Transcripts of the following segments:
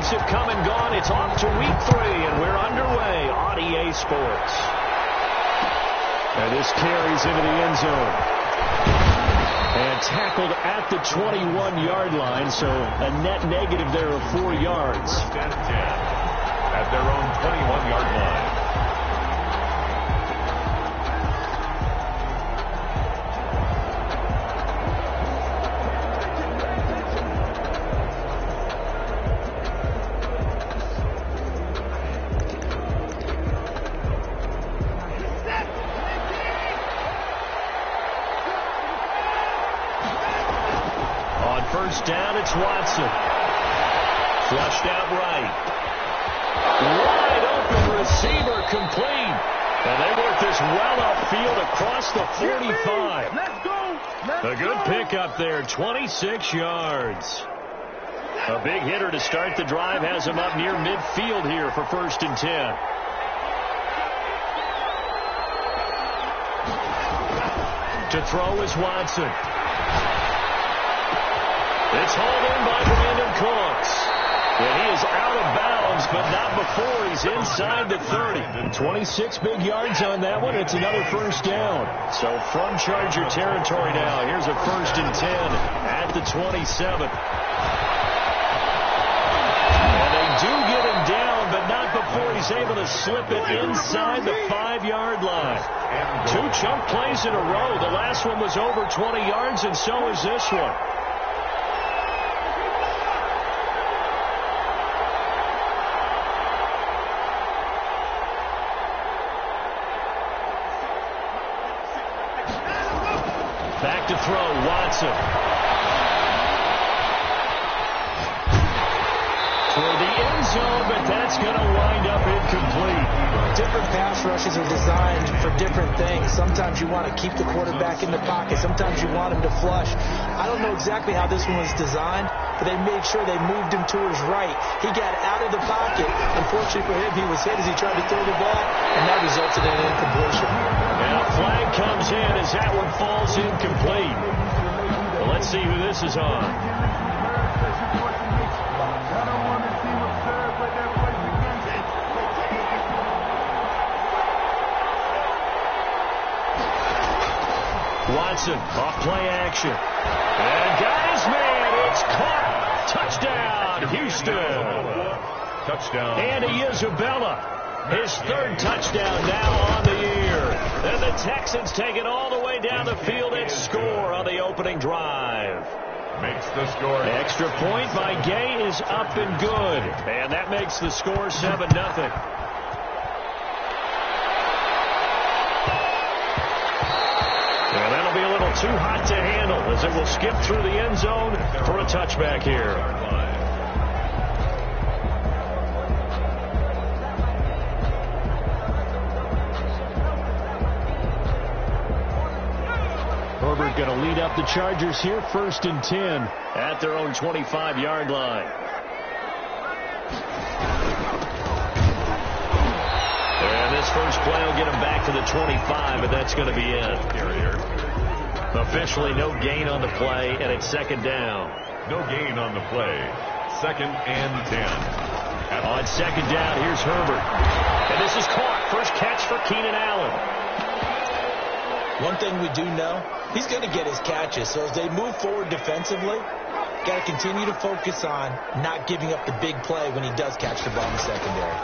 games have come and gone. It's off to week 3, and we're underway on EA Sports. And this carries into the end zone. And tackled at the 21-yard line, so a net negative there of 4 yards. First and 10 at their own 21-yard line. Down, it's Watson. Flushed out right. Wide open receiver complete. And they work this well upfield across the 45. Let's go. A good pickup there, 26 yards. A big hitter to start the drive has him up near midfield here for 1st and 10. To throw is Watson. It's hauled in by Brandon Cooks. And he is out of bounds, but not before he's inside the 30. 26 big yards on that one. It's another 1st down. So from Charger territory now, here's a 1st and 10 at the 27. And they do get him down, but not before he's able to slip it inside the 5-yard line. 2 chunk plays in a row. The last one was over 20 yards, and so is this one. Back to throw, Watson. For the end zone, but that's going to wind up incomplete. Different pass rushes are designed for different things. Sometimes you want to keep the quarterback in the pocket. Sometimes you want him to flush. I don't know exactly how this one was designed, but they made sure they moved him to his right. He got out of the pocket. Unfortunately for him, he was hit as he tried to throw the ball, and that resulted in an incompletion. And a flag comes in as that one falls incomplete. Well, let's see who this is on. Watson off play action. And guys, man, it's caught. Touchdown, Houston. Touchdown. Andy Isabella. His 3rd touchdown now on the year. And the Texans take it all the way down the field and score on the opening drive. Makes the score. Extra point by Gay is up and good. And that makes the score 7-0. And that'll be a little too hot to handle as it will skip through the end zone for a touchback here. Herbert going to lead up the Chargers here, 1st and 10 at their own 25-yard line. And this first play will get him back to the 25, but that's going to be it. Officially no gain on the play, and it's 2nd down. No gain on the play. 2nd and 10. On 2nd down, here's Herbert. And this is caught. First catch for Keenan Allen. One thing we do know, he's going to get his catches. So as they move forward defensively, got to continue to focus on not giving up the big play when he does catch the ball in the secondary.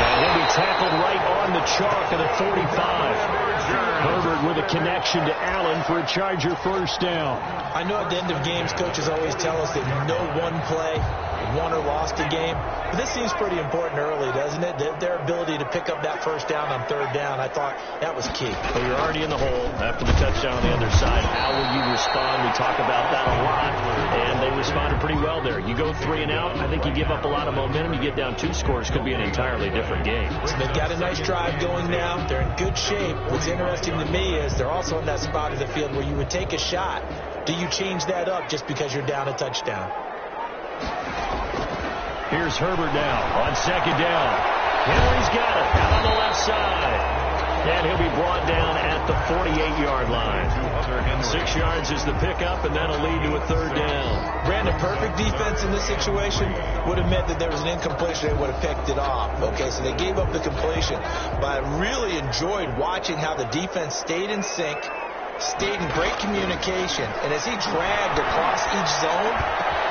And he'll be tackled right on the chalk of the 45. Herbert with a connection to Allen for a Charger 1st down. I know at the end of games, coaches always tell us that no one play won or lost a game. But this seems pretty important early, doesn't it? Their ability to pick up that 1st down on 3rd down, I thought that was key. Well, you're already in the hole after the touchdown on the other side. How will you respond? We talk about that a lot, and they responded pretty well there. You go 3 and out, I think you give up a lot of momentum. You get down 2 scores, could be an entirely different game. So they've got a nice drive going now. They're in good shape. What's interesting to me is they're also in that spot of the field where you would take a shot. Do you change that up just because you're down a touchdown? Here's Herbert now on 2nd down. Henry's got it out on the left side. And he'll be brought down at the 48-yard line. 6 yards is the pickup, and that'll lead to a third down. Brandon, perfect defense in this situation would have meant that there was an incompletion. They would have picked it off. Okay, so they gave up the completion. But I really enjoyed watching how the defense stayed in sync, stayed in great communication. And as he dragged across each zone,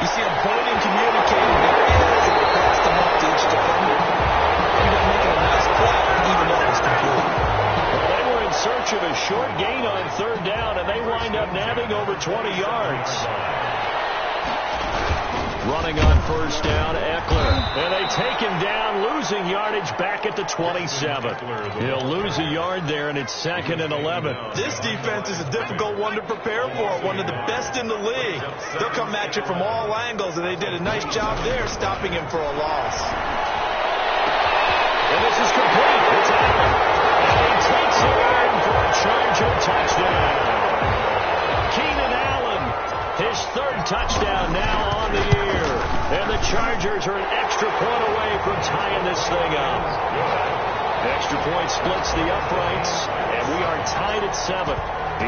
you see him pointing, communicating. There he is, and they passed him up to each defender. Ended up making a nice play, even though it was complete. Well, they were in search of a short gain on third down, and they wind up nabbing over 20 yards. Running on first down, Eckler. And they take him down, losing yardage back at the 27. He'll lose a yard there, and it's 2nd and 11. This defense is a difficult one to prepare for, one of the best in the league. They'll come at you from all angles, and they did a nice job there stopping him for a loss. And this is complete. It's Allen. And he takes it in for a Charger touchdown. Keenan Allen, his 3rd touchdown now on the year. And the Chargers are an extra point away from tying this thing up. Extra point splits the uprights, and we are tied at 7.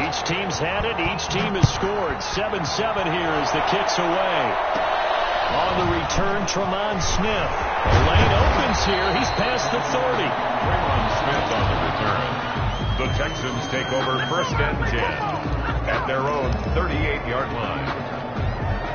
Each team's had it. Each team has scored. 7-7 here as the kick's away. On the return, Tremont Smith. The lane opens here. He's past the 30. Tremont Smith on the return. The Texans take over 1st and 10 at their own 38-yard line.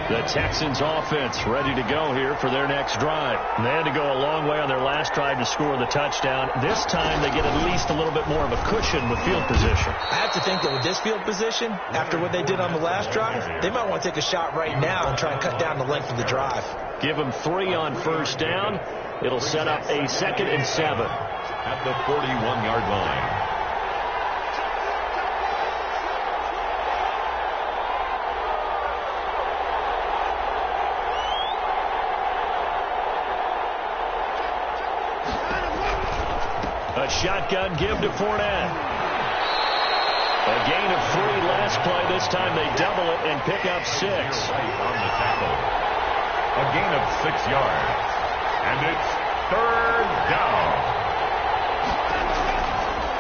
The Texans offense ready to go here for their next drive. They had to go a long way on their last drive to score the touchdown. This time they get at least a little bit more of a cushion with field position. I have to think that with this field position, after what they did on the last drive, they might want to take a shot right now and try and cut down the length of the drive. Give them 3 on first down. It'll set up a 2nd and 7. At the 41-yard line. A shotgun give to Fournette. A gain of 3 last play. This time they double it and pick up 6. Right on the tackle. A gain of 6 yards. And it's 3rd down.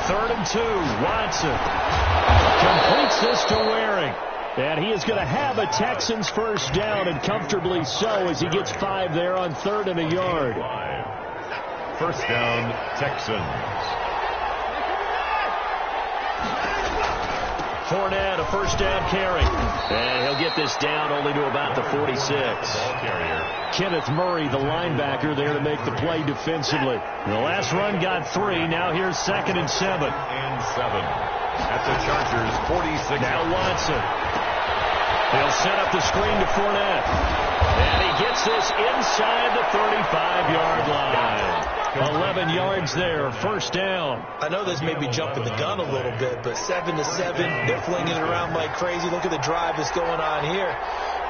3rd and 2. Watson completes this to Waring. And he is going to have a Texans first down, and comfortably so, as he gets 5 there on 3rd and a yard. 1st down, Texans. Fournette, a first down carry. And he'll get this down only to about the 46. Ball carrier. Kenneth Murray, the linebacker, there to make the play defensively. The last run got 3. Now here's 2nd and 7. 2nd and 7. At the Chargers, 46. Now Watson. He'll set up the screen to Fournette. And he gets this inside the 35-yard line. 11 yards there, first down. I know this may be jumping the gun a little bit, but 7-7, they're flinging it around like crazy. Look at the drive that's going on here.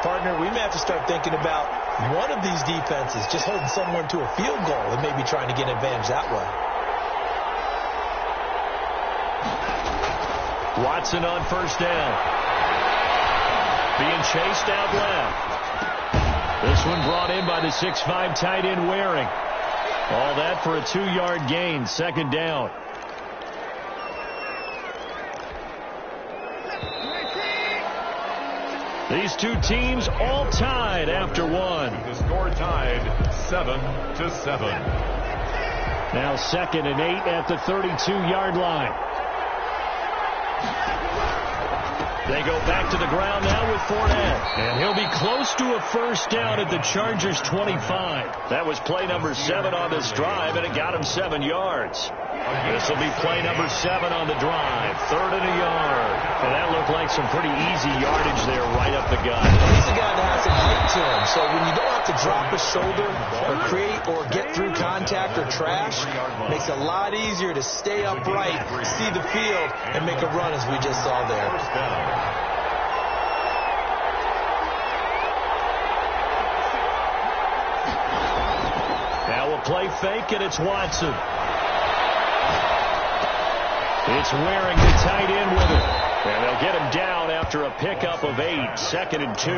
Partner, we may have to start thinking about one of these defenses just holding someone to a field goal and maybe trying to get an advantage that way. Watson on first down. Being chased out left. This one brought in by the 6'5" tight end Waring. All that for a 2-yard gain, 2nd down. These two teams all tied after 1. The score tied 7-7. Now 2nd and 8 at the 32-yard line. They go back to the ground now with Fournette. And he'll be close to a first down at the Chargers' 25. That was play number 7 on this drive, and it got him 7 yards. This will be play number 7 on the drive. 3rd and a yard. And that looked like some pretty easy yardage there right up the gut. He's a guy that has some height to him, so when you don't have to drop a shoulder or create or get through contact or trash, it makes it a lot easier to stay upright, see the field, and make a run as we just saw there. Now we'll play fake, and it's Watson. It's Waring, the tight end, with it. And they'll get him down after a pickup of 8, 2nd and 2.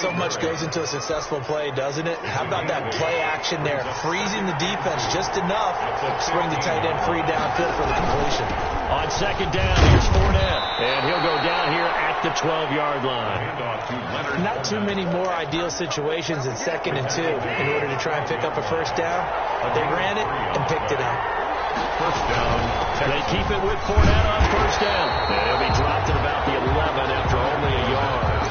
So much goes into a successful play, doesn't it? How about that play action there? Freezing the defense just enough to bring the tight end free downfield for the completion. On 2nd down, here's Fournette. And he'll go down here at the 12-yard line. Not too many more ideal situations in 2nd and 2 in order to try and pick up a first down. They ran it and picked it up. First down. They keep it with Fournette on first down. And he'll be dropped at about the 11 after only a yard.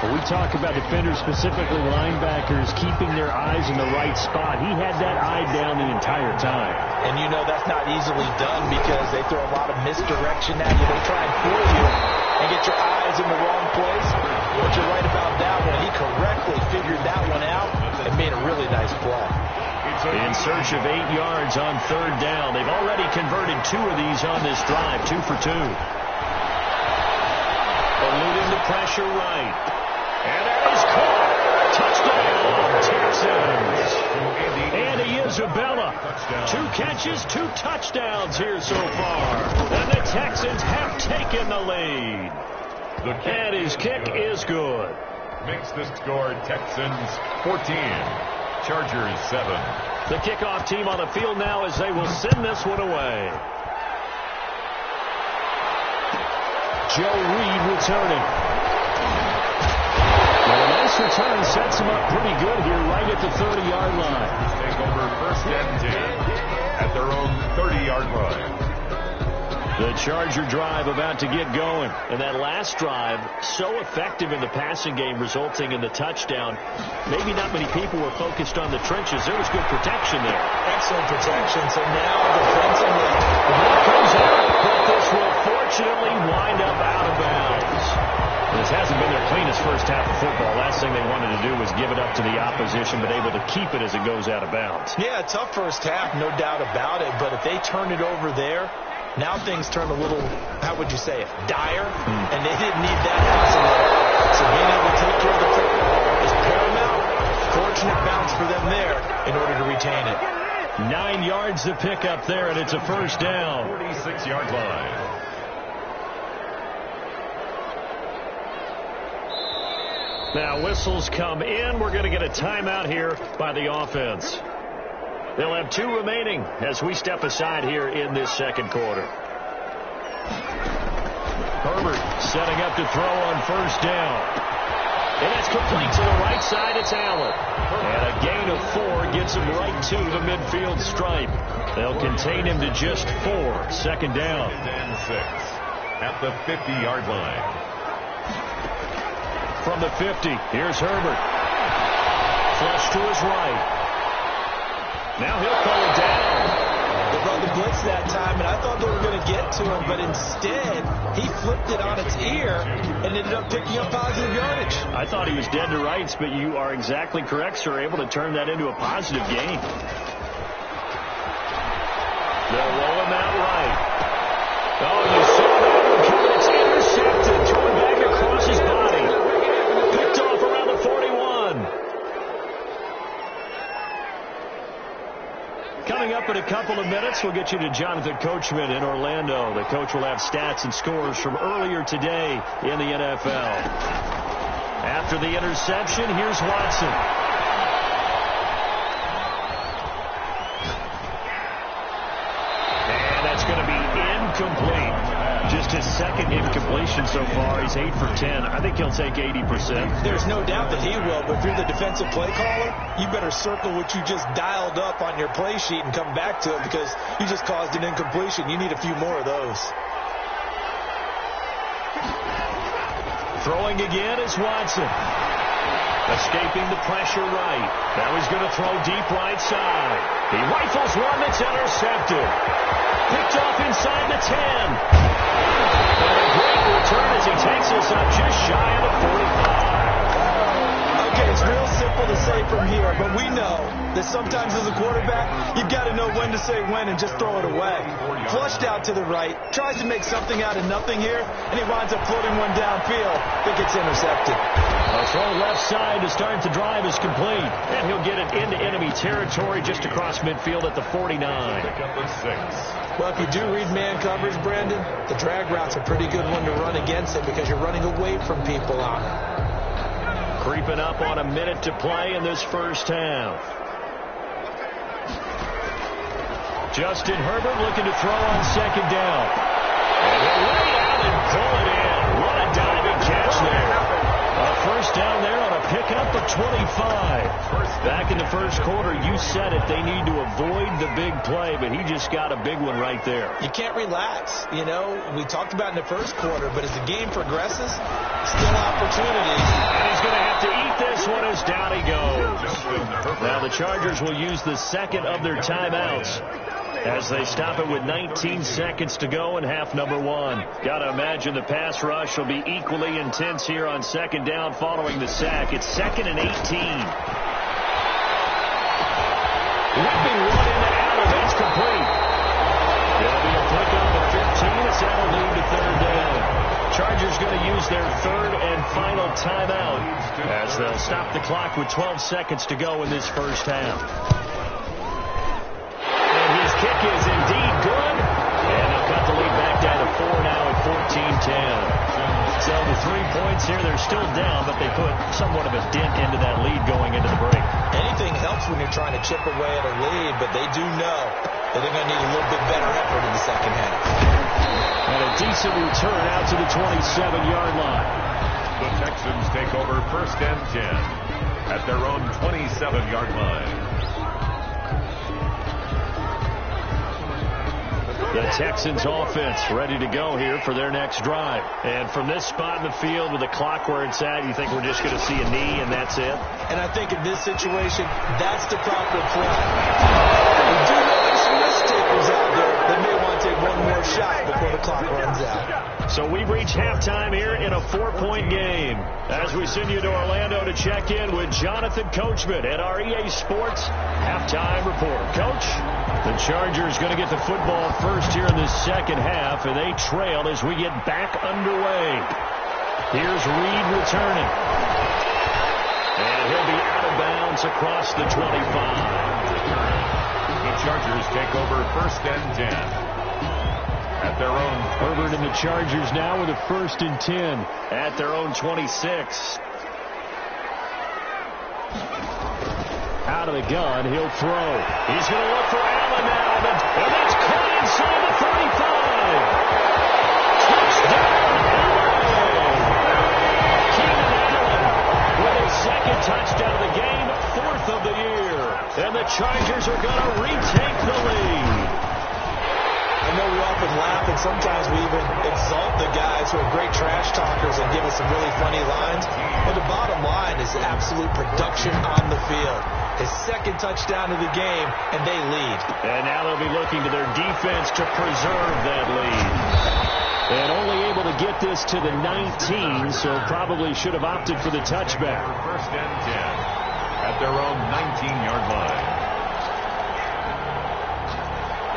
Well, we talk about defenders, specifically linebackers, keeping their eyes in the right spot. He had that eye down the entire time. And you know that's not easily done because they throw a lot of misdirection at you. They try and fool you and get your eyes in the wrong place. But you're right about that one. He correctly figured that one out and made a really nice play. In search of 8 yards on 3rd down. They've already converted 2 of these on this drive, 2 for 2. Eluding the pressure right. And that is caught. Touchdown, Texans. Andy Isabella. 2 catches, 2 touchdowns here so far. And the Texans have taken the lead. And his kick is good. Makes the score Texans 14. Chargers 7. The kickoff team on the field now as they will send this one away. Joe Reed returning. Well, a nice return sets him up pretty good here right at the 30-yard line. Take over 1st and 10 at their own 30-yard line. The Charger drive about to get going. And that last drive, so effective in the passing game, resulting in the touchdown. Maybe not many people were focused on the trenches. There was good protection there. Excellent protection. So now defensively, the ball comes out, but this will fortunately wind up out of bounds. This hasn't been their cleanest first half of football. Last thing they wanted to do was give it up to the opposition, but able to keep it as it goes out of bounds. Yeah, tough first half, no doubt about it. But if they turn it over there, now things turn a little, how would you say it, dire, and they didn't need that possibility. So being able to take care of the football is paramount. Fortunate bounce for them there in order to retain it. 9 yards to pick up there, and it's a first down. 46-yard line. Now whistles come in. We're going to get a timeout here by the offense. They'll have 2 remaining as we step aside here in this second quarter. Herbert setting up to throw on first down. And that's complete to the right side. It's Allen. And a gain of 4 gets him right to the midfield stripe. They'll contain him to just 4. 2nd down. And 6 at the 50-yard line. From the 50, here's Herbert. Flush to his right. Now he'll pull it down. They brought the blitz that time, and I thought they were going to get to him, but instead, he flipped it on its ear and ended up picking up positive yardage. I thought he was dead to rights, but you are exactly correct, sir. Able to turn that into a positive gain. They'll roll him out right. Oh, you saw that one coming. It's intercepted. Thrown back across his body. Picked off around the 41. Coming up in a couple of minutes, we'll get you to Jonathan Coachman in Orlando. The coach will have stats and scores from earlier today in the NFL. After the interception, here's Watson. And that's going to be incomplete. Just his 2nd incompletion so far. He's 8 for 10. I think he'll take 80%. There's no doubt that he will, but if you're the defensive play caller, you better circle what you just dialed up on your play sheet and come back to it because you just caused an incompletion. You need a few more of those. Throwing again is Watson. Escaping the pressure right. Now he's going to throw deep right side. He rifles one that's intercepted. Picked off inside the 10. And a great return as he takes us up just shy of the 45. Okay, it's real simple to say from here, but we know that sometimes as a quarterback, you've got to know when to say when and just throw it away. Flushed out to the right, tries to make something out of nothing here, and he winds up floating one downfield that gets intercepted. A throw left side to start the drive is complete, and he'll get it into enemy territory just across midfield at the 49. Pick up the 6. Well, if you do read man coverage, Brandon, the drag route's a pretty good one to run against it because you're running away from people on it. Creeping up on a minute to play in this first half. Justin Herbert looking to throw on second down. And he'll lay out and pull it in. What a diving catch there. A first down there on a pickup of 25. Back in the first quarter, you said it. They need to avoid the big play, but he just got a big one right there. You can't relax. You know, we talked about in the first quarter, but as the game progresses, still opportunities. And he's going to have to eat this one as down he goes. Now the Chargers will use the second of their timeouts as they stop it with 19 seconds to go in half number 1. Got to imagine the pass rush will be equally intense here on second down following the sack. It's 2nd and 18. Whipping one in and out, that's complete. It'll be a pickup of 15 as that'll lead to third down. Chargers going to use their third and final timeout as they'll stop the clock with 12 seconds to go in this first half. His kick is indeed good, and they'll cut the lead back down to 4 now at 14-10. So the 3 points here, they're still down, but they put somewhat of a dent into that lead going into the break. Anything helps when you're trying to chip away at a lead, but they do know that they're going to need a little bit better effort in the second half. And a decent return out to the 27-yard line. The Texans take over 1st and 10 at their own 27-yard line. The Texans offense ready to go here for their next drive. And from this spot in the field with the clock where it's at, you think we're just going to see a knee and that's it? And I think in this situation, that's the proper play. We do know there's some risk takers out there that may want to take one more shot before the clock runs out. So we reach halftime here in a 4-point game as we send you to Orlando to check in with Jonathan Coachman at our EA Sports Halftime Report. Coach, the Chargers going to get the football first here in this second half, and they trail as we get back underway. Here's Reed returning. And he'll be out of bounds across the 25. The Chargers take over 1st and 10. At their own Herbert and the Chargers now with a 1st and 10 at their own 26. Out of the gun, he'll throw. He's going to look for Allen now, and that's caught inside the 35. Touchdown, Allen! Keenan Allen with his 2nd touchdown of the game, 4th of the year. And the Chargers are going to retake the lead. I know we often laugh, and sometimes we even exalt the guys who are great trash talkers and give us some really funny lines. But the bottom line is absolute production on the field. His 2nd touchdown of the game, and they lead. And now they'll be looking to their defense to preserve that lead. And only able to get this to the 19, so probably should have opted for the touchback. 1st and 10 at their own 19-yard line.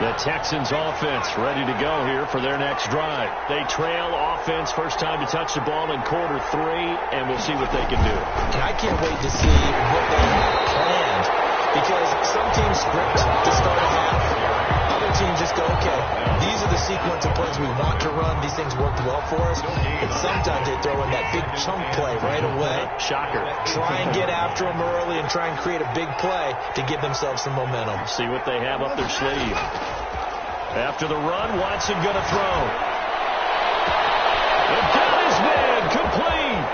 The Texans offense ready to go here for their next drive. They trail offense, first time to touch the ball in quarter 3, and we'll see what they can do. And I can't wait to see what they have planned, because some teams script to start a half. Other teams just go, okay, these are the sequence of plays we want to run. These things worked well for us. And sometimes they throw in that big chunk play right away. Shocker. Try and get after them early and try and create a big play to give themselves some momentum. See what they have up their sleeve. After the run, Watson going to throw. The gun is made, complete.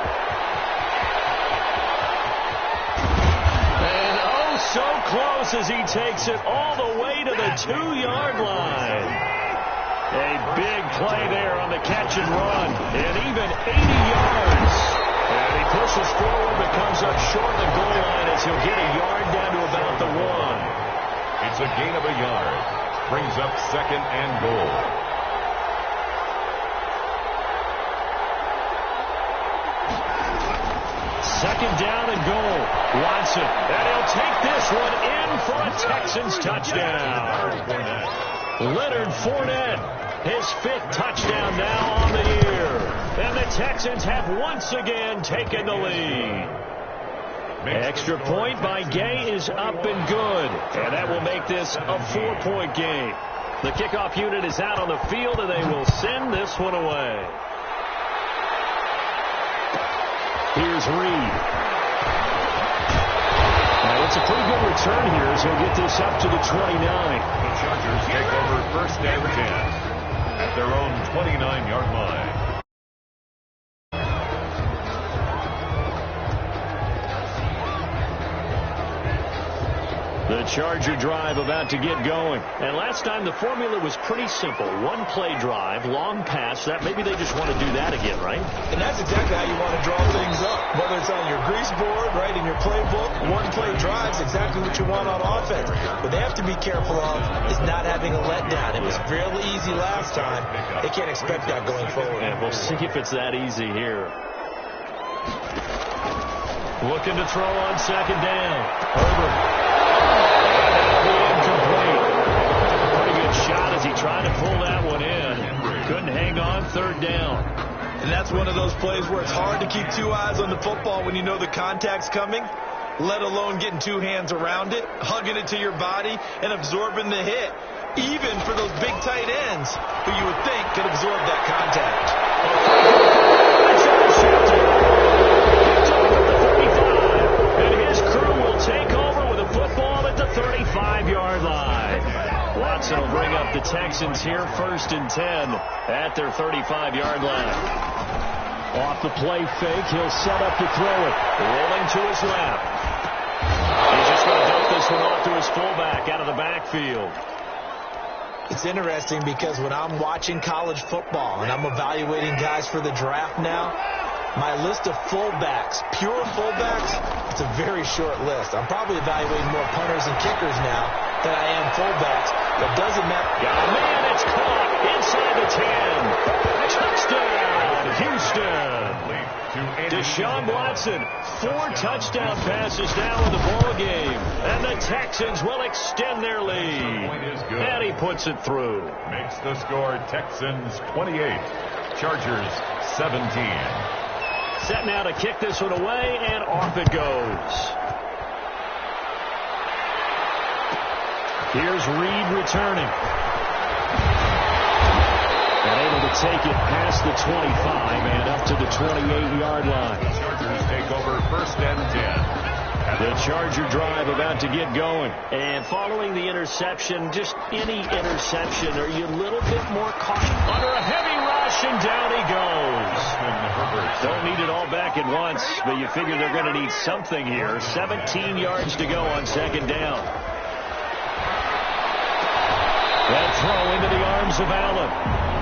And oh, so close as he takes it all the way to the 2-yard line. A big play there on the catch and run, and even 80 yards. And he pushes forward but comes up short of the goal line as he'll get a yard down to about the 1. It's a gain of a yard. Brings up 2nd and goal. second down and goal. Watson, and he'll take this one in for a Texans touchdown. Leonard Fournette, his 5th touchdown now on the year. And the Texans have once again taken the lead. Extra point by Gay is up and good. And that will make this a 4-point game. The kickoff unit is out on the field, and they will send this one away. Here's Reed. Now, it's a pretty good return here as he'll get this up to the 29. The Chargers take over 1st and 10 at their own 29-yard line. The Charger drive about to get going. And last time the formula was pretty simple. 1-play drive, long pass. That maybe they just want to do that again, right? And that's exactly how you want to draw things up. Whether it's on your grease board, right, in your playbook, 1-play drive's exactly what you want on offense. What they have to be careful of is not having a letdown. It was fairly easy last time. They can't expect that going forward. And we'll see if it's that easy here. Looking to throw on second down. Herbert. Pretty good shot as he tried to pull that one in. Couldn't hang on, 3rd down. And that's one of those plays where it's hard to keep 2 eyes on the football when you know the contact's coming, let alone getting 2 hands around it, hugging it to your body, and absorbing the hit, even for those big tight ends who you would think could absorb that contact. And his crew will take over with a football at the 35-yard line. Watson will bring up the Texans here 1st and 10 at their 35-yard line. Off the play fake, he'll set up to throw it. Rolling to his left. He's just going to dump this one off to his fullback out of the backfield. It's interesting because when I'm watching college football and I'm evaluating guys for the draft now, my list of fullbacks, pure fullbacks, it's a very short list. I'm probably evaluating more punters and kickers now than I am fullbacks. But doesn't matter. Oh, man, it's caught inside the 10. Touchdown, Houston. Deshaun Watson, 4 touchdown passes now in the ball game. And the Texans will extend their lead. And he puts it through. Makes the score Texans 28, Chargers 17. Set now to kick this one away, and off it goes. Here's Reed returning. And able to take it past the 25 and up to the 28-yard line. The Chargers take over 1st and 10. The Charger drive about to get going. And following the interception, just any interception, are you a little bit more cautious? Under a heavy rush, and down he goes. Don't need it all back at once, but you figure they're going to need something here. 17 yards to go on 2nd down. That throw into the arms of Allen.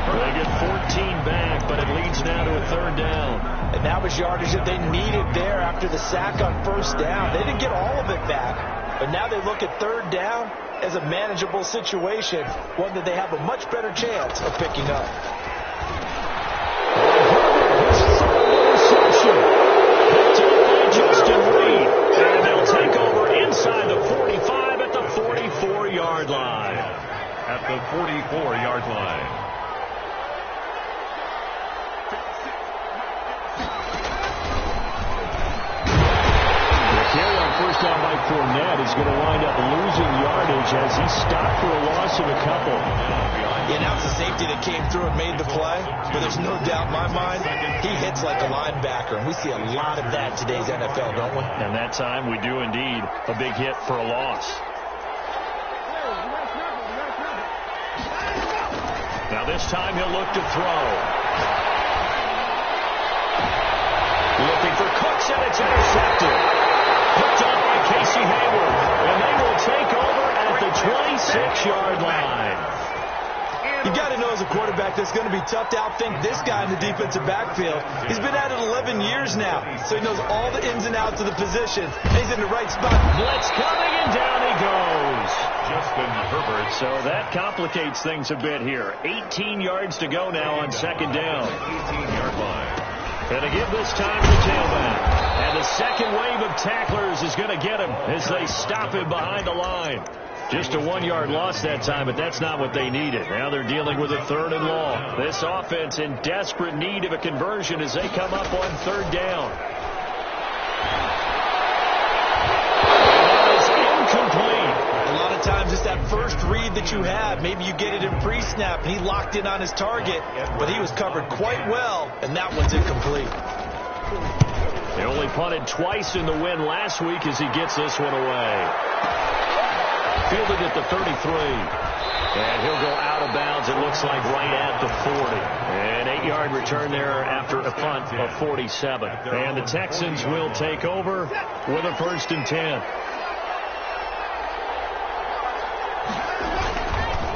They get 14 back, but it leads now to a 3rd down. And that was yardage that they needed there after the sack on 1st down. They didn't get all of it back, but now they look at 3rd down as a manageable situation, one that they have a much better chance of picking up. Justin Reed, and they'll take over inside the 45 at the 44-yard line. At the 44-yard line. First down by Fournette is going to wind up losing yardage as he stopped for a loss of a couple. Yeah, now it's the safety that came through and made the play, but there's no doubt in my mind he hits like a linebacker, and we see a lot of that in today's NFL, don't we? And that time we do indeed. A big hit for a loss. Now this time he'll look to throw. Looking for Cooks, and it's intercepted. Picked up by Casey Hayward, and they will take over at the 26-yard line. You got to know as a quarterback that's going to be tough to outthink this guy in the defensive backfield. He's been at it 11 years now, so he knows all the ins and outs of the position. And he's in the right spot. Blitz coming, and down he goes. Justin Herbert. So that complicates things a bit here. 18 yards to go now on 2nd down. 18-yard line. And to give this time to the tailback. And the second wave of tacklers is going to get him as they stop him behind the line. Just a 1-yard loss that time, but that's not what they needed. Now they're dealing with a 3rd and long. This offense in desperate need of a conversion as they come up on 3rd down. That is incomplete. A lot of times it's that first read that you have. Maybe you get it in pre-snap, and he locked in on his target, but he was covered quite well, and that one's incomplete. They only punted twice in the win last week as he gets this one away. Fielded at the 33. And he'll go out of bounds, it looks like, right at the 40. An 8-yard return there after a punt of 47. And the Texans will take over with a 1st and 10.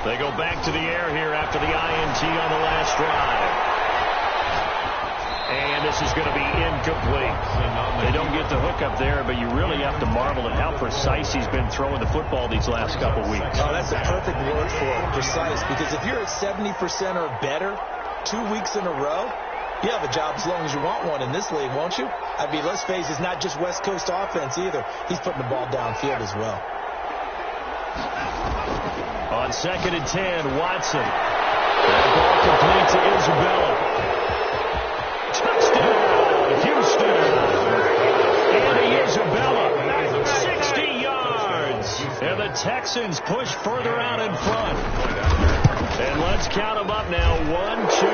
They go back to the air here after the INT on the last drive. And this is going to be incomplete. They don't get the hook up there, but you really have to marvel at how precise he's been throwing the football these last couple weeks. Oh, that's the perfect word for it, precise. Because if you're at 70% or better 2 weeks in a row, you have a job as long as you want one in this league, won't you? I mean, let's face it, it's not just West Coast offense either. He's putting the ball downfield as well. On 2nd and 10, Watson. That ball complete to Isabella. Touchdown, Houston. Andy Isabella, 60 yards. And the Texans push further out in front. And let's count them up now. 1, 2, 3,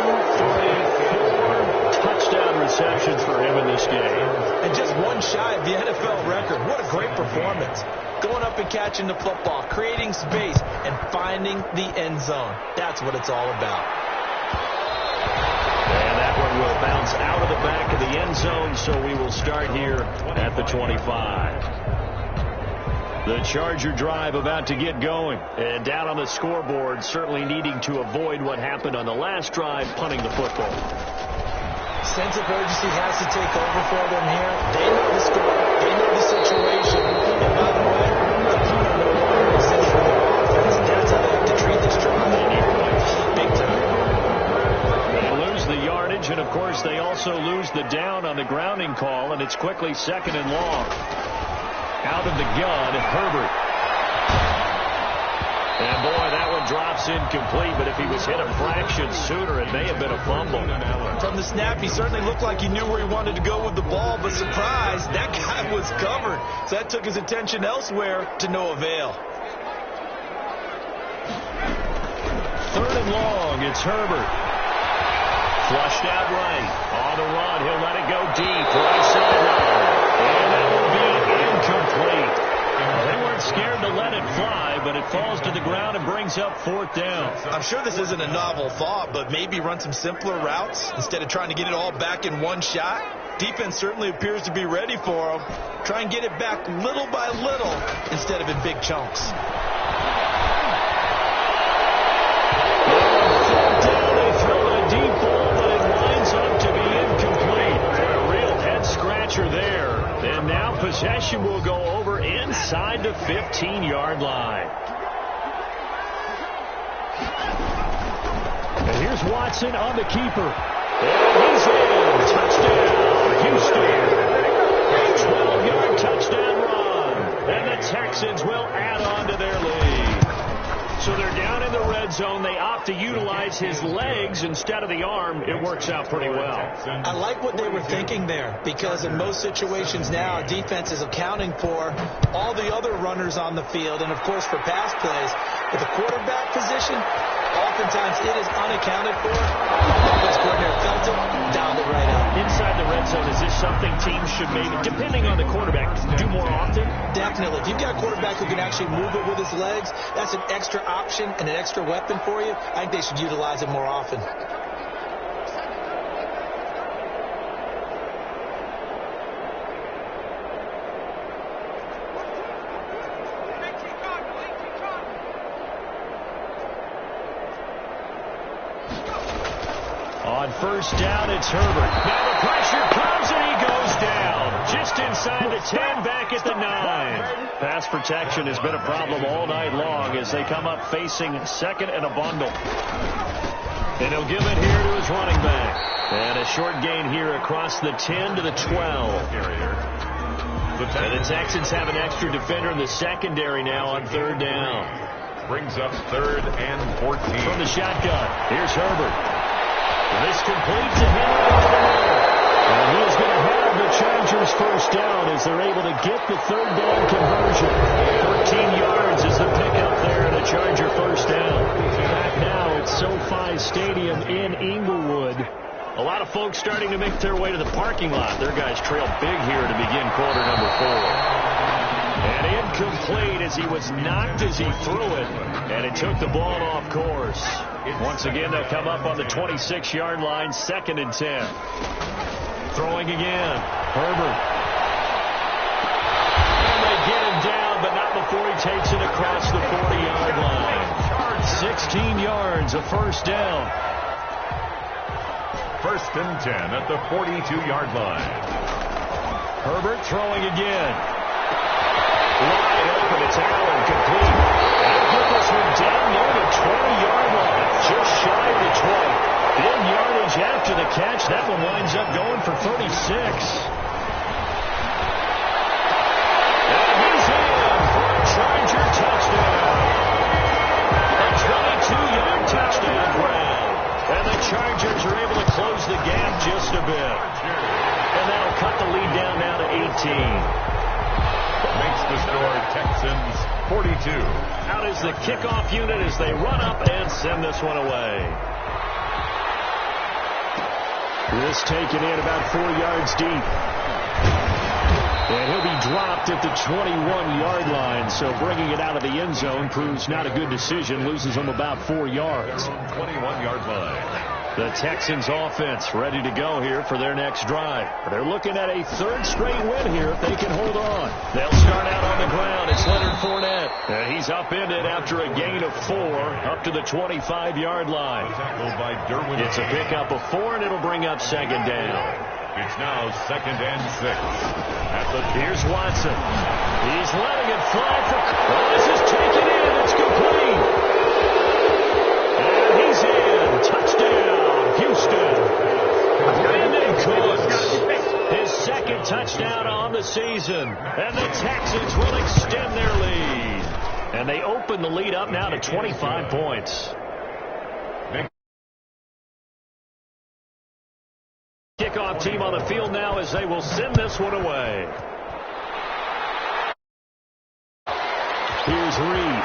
4 touchdown receptions for him in this game. And just one shy of the NFL record. What a great performance. Going up and catching the football, creating space, and finding the end zone. That's what it's all about. And that one will bounce out of the back of the end zone, so we will start here at the 25. The Charger drive about to get going. And down on the scoreboard, certainly needing to avoid what happened on the last drive, punting the football. Sense of urgency has to take over for them here. They know the score. They know the situation. And by the way, the punter no longer exists for their offense. That's how they have to treat this drive. They need points. Big time. They lose the yardage, and of course they also lose the down on the grounding call, and it's quickly 2nd and long. Out of the gun, Herbert. And boy, that one drops incomplete, but if he was hit a fraction sooner, it may have been a fumble. From the snap, he certainly looked like he knew where he wanted to go with the ball, but surprise, that guy was covered. So that took his attention elsewhere to no avail. 3rd and long, it's Herbert. Flushed out right. On the run, he'll let it go deep. Right sideline. And that will be incomplete. They weren't scared to let it fly, but it falls to the ground and brings up 4th down. I'm sure this isn't a novel thought, but maybe run some simpler routes instead of trying to get it all back in one shot. Defense certainly appears to be ready for him. Try and get it back little by little instead of in big chunks. Deep ball, but it winds up to be incomplete. A real head scratcher there. And now possession will go over inside the 15-yard line. And here's Watson on the keeper. And he's in. Touchdown, Houston. A 12-yard touchdown run. And the Texans will add on to their lead. So they're down in the red zone. They opt to utilize his legs instead of the arm. It works out pretty well. I like what they were thinking there, because in most situations now, defense is accounting for all the other runners on the field and, of course, for pass plays. But the quarterback position, oftentimes it is unaccounted for. Offense coordinator felt it, dialed it right out. Inside the red zone, is this something teams should maybe, depending on the quarterback, do more often? Definitely. If you've got a quarterback who can actually move it with his legs, that's an extra option and an extra weapon for you. I think they should utilize it more often. On 1st down, it's Herbert. Now the pressure comes and he goes down. Just inside the 10, back at the 9. Pass protection has been a problem all night long as they come up facing 2nd and a bundle. And he'll give it here to his running back. And a short gain here across the 10 to the 12. And the Texans have an extra defender in the secondary now on third down. Brings up 3rd and 14. From the shotgun, here's Herbert. This complete to him over the middle. And he's going to have the Chargers first down as they're able to get the third down conversion. 13 yards is the pickup there and a Charger first down. Back now at SoFi Stadium in Inglewood. A lot of folks starting to make their way to the parking lot. Their guys trail big here to begin quarter number 4. And incomplete as he was knocked as he threw it. And it took the ball off course. Once again, they'll come up on the 26-yard line, 2nd and 10. Throwing again. Herbert. And they get him down, but not before he takes it across the 40-yard line. 16 yards, a first down. 1st and 10 at the 42-yard line. Herbert throwing again. Wide open, it's Allen, complete. And put this one down near the 20-yard line, just shy of the 20. Big yardage after the catch. That one winds up going for 36. And he's in for a Charger touchdown. A 22-yard touchdown grab. And the Chargers are able to close the gap just a bit. And that'll cut the lead down now to 18. Makes the score Texans 42. Out is the kickoff unit as they run up and send this one away. This taken in about 4 yards deep. And he'll be dropped at the 21-yard line. So bringing it out of the end zone proves not a good decision. Loses him about 4 yards. 21-yard line. The Texans offense ready to go here for their next drive. They're looking at a 3rd straight win here if they can hold on. They'll start out on the ground. It's Leonard Fournette. And he's upended after a gain of 4 up to the 25-yard line. It's a pickup of 4, and it'll bring up 2nd down. It's now 2nd and 6. Here's Watson. He's letting it fly for... Oh, this is taken in. It's complete. And he's in. Touchdown. Houston. Brandon Cooks, his 2nd touchdown on the season. And the Texans will extend their lead. And they open the lead up now to 25 points. Kickoff team on the field now as they will send this one away. Here's Reed.